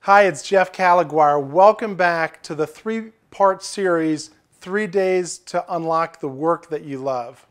Hi, it's Jeff Caliguire. Welcome back to the three-part series, 3 Days to Unlock the Work That You Love.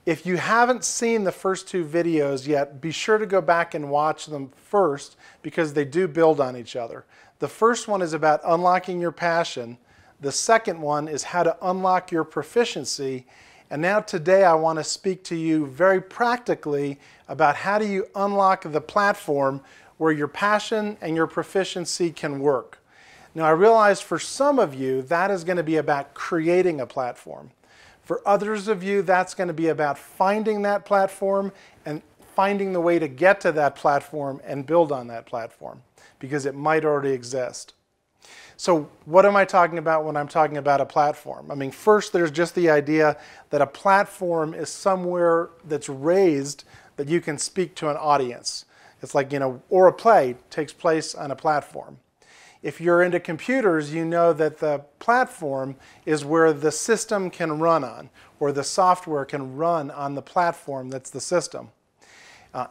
If you haven't seen the first two videos yet, be sure to go back and watch them first because they do build on each other. The first one is about unlocking your passion. The second one is how to unlock your proficiency. And now today I want to speak to you very practically about how do you unlock the platform where your passion and your proficiency can work. Now I realize for some of you that is going to be about creating a platform. For others of you that's going to be about finding that platform and finding the way to get to that platform and build on that platform because it might already exist. So what am I talking about when I'm talking about a platform? I mean, first there's just the idea that a platform is somewhere that's raised that you can speak to an audience. It's like, or a play takes place on a platform. If you're into computers, you know that the platform is where the system can run on, or the software can run on the platform that's the system.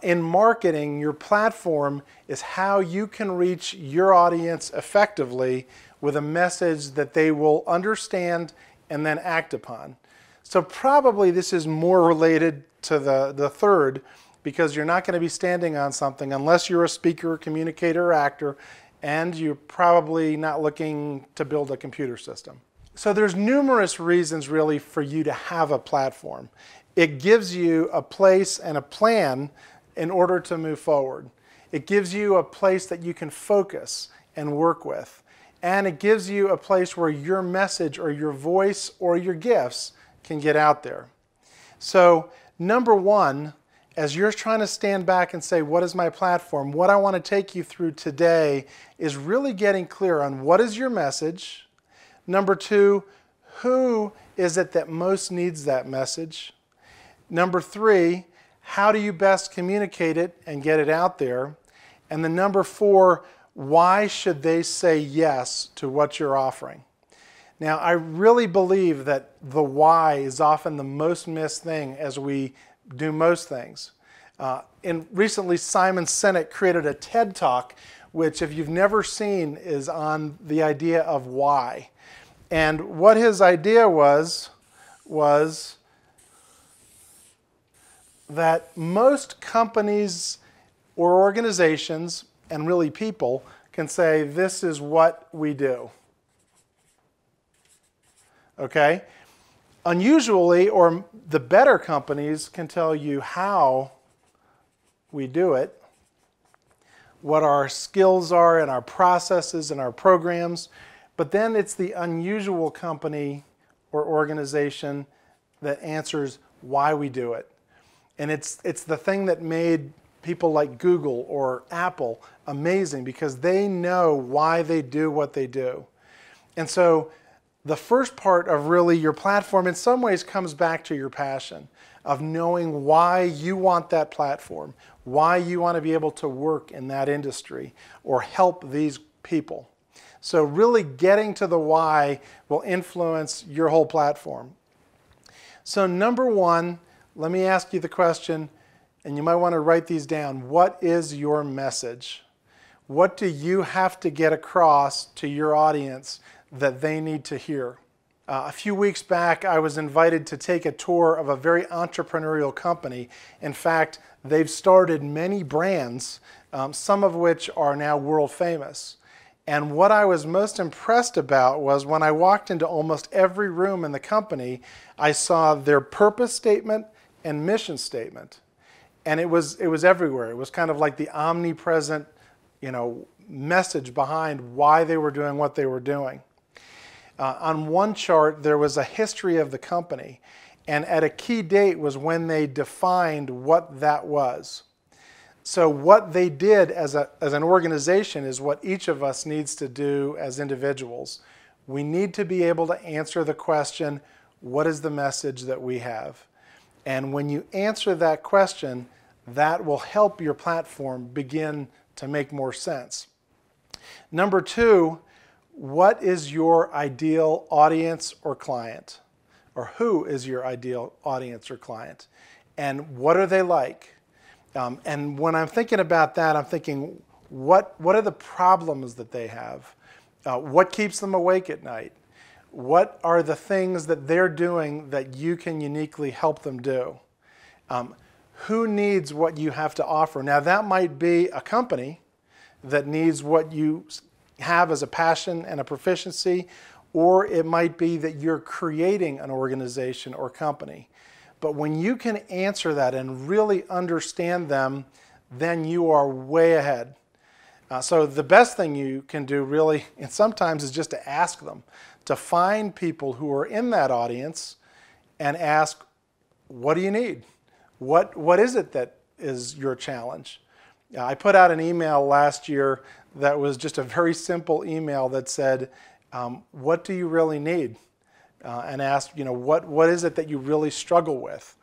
In marketing, your platform is how you can reach your audience effectively with a message that they will understand and then act upon. So probably this is more related to the third, because you're not going to be standing on something unless you're a speaker, communicator, or actor, and you're probably not looking to build a computer system. So there's numerous reasons really for you to have a platform. It gives you a place and a plan in order to move forward. It gives you a place that you can focus and work with. And it gives you a place where your message or your voice or your gifts can get out there. So number one, as you're trying to stand back and say, what is my platform? What I want to take you through today is really getting clear on what is your message. Number two, who is it that most needs that message? Number three, how do you best communicate it and get it out there? And then number four, why should they say yes to what you're offering? Now, I really believe that the why is often the most missed thing as we do most things. And recently Simon Sinek created a TED Talk, which if you've never seen is on the idea of why. And what his idea was that most companies or organizations, and really people, can say this is what we do. Okay? Unusually, or the better companies can tell you how we do it, what our skills are and our processes and our programs, but then it's the unusual company or organization that answers why we do it. And it's the thing that made people like Google or Apple amazing because they know why they do what they do. And so the first part of really your platform in some ways comes back to your passion of knowing why you want that platform, why you want to be able to work in that industry or help these people. So really getting to the why will influence your whole platform. So number one, let me ask you the question, and you might want to write these down. What is your message? What do you have to get across to your audience that they need to hear? A few weeks back, I was invited to take a tour of a very entrepreneurial company. In fact, they've started many brands, some of which are now world famous. And what I was most impressed about was when I walked into almost every room in the company, I saw their purpose statement and mission statement. And it was everywhere. It was kind of like the omnipresent, message behind why they were doing what they were doing. On one chart, there was a history of the company, and at a key date was when they defined what that was. So what they did as an organization is what each of us needs to do as individuals. We need to be able to answer the question, what is the message that we have? And when you answer that question, that will help your platform begin to make more sense. Number two, what is your ideal audience or client? Or who is your ideal audience or client? And what are they like? And when I'm thinking about that, I'm thinking, What are the problems that they have? What keeps them awake at night? What are the things that they're doing that you can uniquely help them do? Who needs what you have to offer? Now, that might be a company that needs what you have as a passion and a proficiency, or it might be that you're creating an organization or company. But when you can answer that and really understand them, then you are way ahead. So the best thing you can do really, and sometimes, is just to ask them, to find people who are in that audience and ask, what do you need? What is it that is your challenge? I put out an email last year that was just a very simple email that said, what do you really need? And asked, what is it that you really struggle with?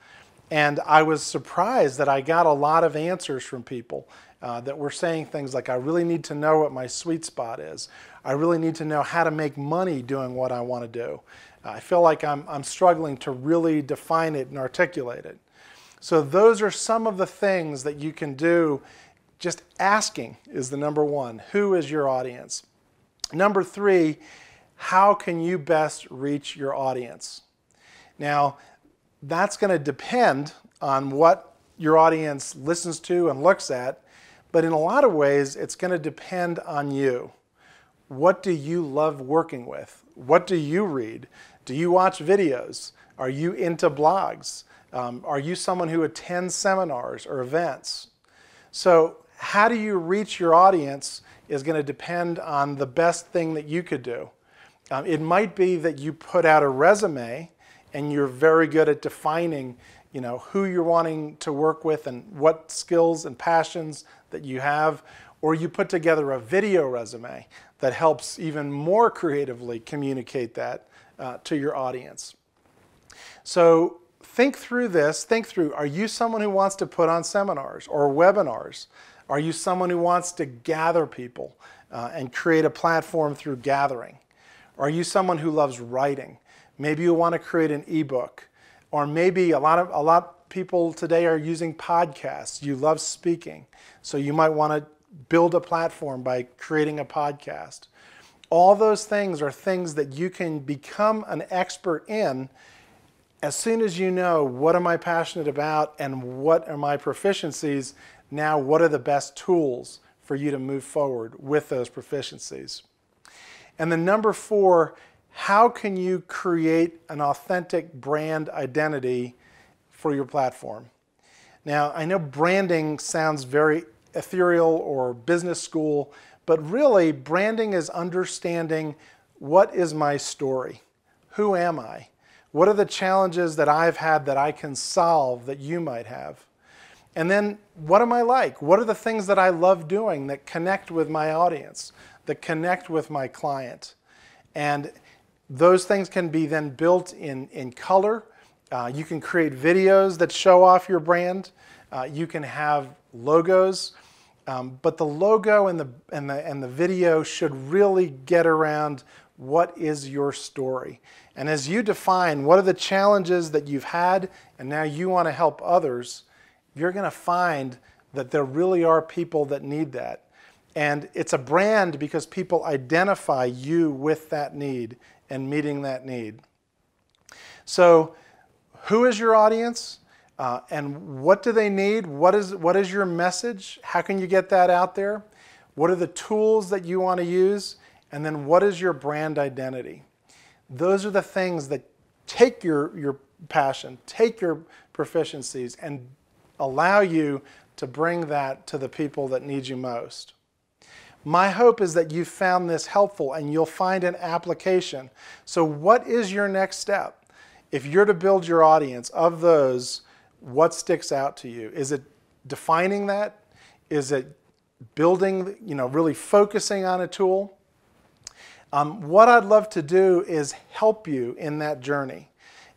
And I was surprised that I got a lot of answers from people that were saying things like, I really need to know what my sweet spot is. I really need to know how to make money doing what I want to do. I feel like I'm struggling to really define it and articulate it. So those are some of the things that you can do. Just asking is the number one. Who is your audience? Number three, how can you best reach your audience? Now, that's going to depend on what your audience listens to and looks at, but in a lot of ways, it's going to depend on you. What do you love working with? What do you read? Do you watch videos? Are you into blogs? Are you someone who attends seminars or events? So how do you reach your audience is going to depend on the best thing that you could do. It might be that you put out a resume and you're very good at defining, who you're wanting to work with and what skills and passions that you have, or you put together a video resume that helps even more creatively communicate that to your audience. So think through this. Think through, are you someone who wants to put on seminars or webinars? Are you someone who wants to gather people and create a platform through gathering? Are you someone who loves writing? Maybe you want to create an ebook, or maybe a lot of people today are using podcasts. You love speaking, so you might want to build a platform by creating a podcast. All those things are things that you can become an expert in as soon as you know, what am I passionate about and what are my proficiencies. Now, what are the best tools for you to move forward with those proficiencies? And then number four, how can you create an authentic brand identity for your platform? Now, I know branding sounds very ethereal or business school, but really branding is understanding, what is my story? Who am I? What are the challenges that I've had that I can solve that you might have? And then, what am I like? What are the things that I love doing that connect with my audience, that connect with my client? And those things can be then built in color. You can create videos that show off your brand. You can have logos. But the logo and the video should really get around, what is your story? And as you define what are the challenges that you've had and now you want to help others, you're going to find that there really are people that need that. And it's a brand because people identify you with that need and meeting that need. So who is your audience? And what do they need? What is your message? How can you get that out there? What are the tools that you want to use? And then what is your brand identity? Those are the things that take your passion, take your proficiencies, and allow you to bring that to the people that need you most. My hope is that you found this helpful and you'll find an application. So what is your next step? If you're to build your audience, of those, what sticks out to you? Is it defining that? Is it building, really focusing on a tool? What I'd love to do is help you in that journey.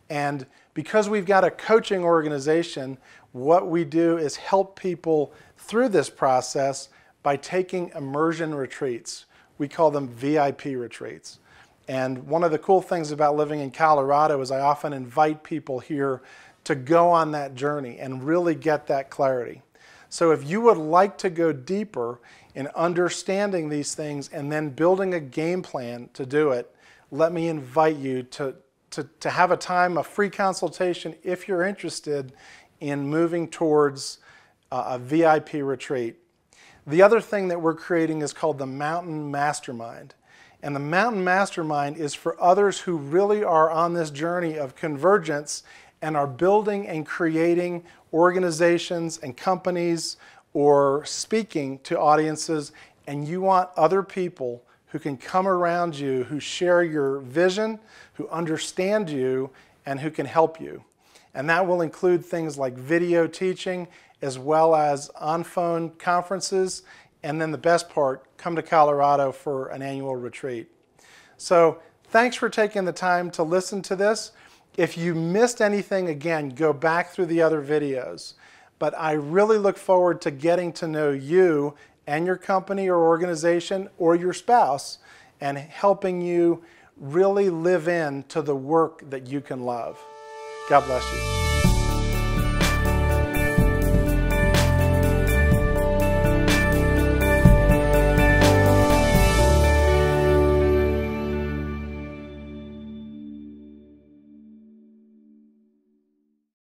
And because we've got a coaching organization, what we do is help people through this process by taking immersion retreats. We call them VIP retreats. And one of the cool things about living in Colorado is I often invite people here to go on that journey and really get that clarity. So if you would like to go deeper in understanding these things and then building a game plan to do it, let me invite you to have a time, a free consultation if you're interested in moving towards a VIP retreat. The other thing that we're creating is called the Mountain Mastermind. And the Mountain Mastermind is for others who really are on this journey of convergence and are building and creating organizations and companies or speaking to audiences, and you want other people who can come around you, who share your vision, who understand you, and who can help you. And that will include things like video teaching, as well as on-phone conferences, and then the best part, come to Colorado for an annual retreat. So thanks for taking the time to listen to this. If you missed anything, again, go back through the other videos. But I really look forward to getting to know you and your company or organization or your spouse and helping you really live into the work that you can love. God bless you.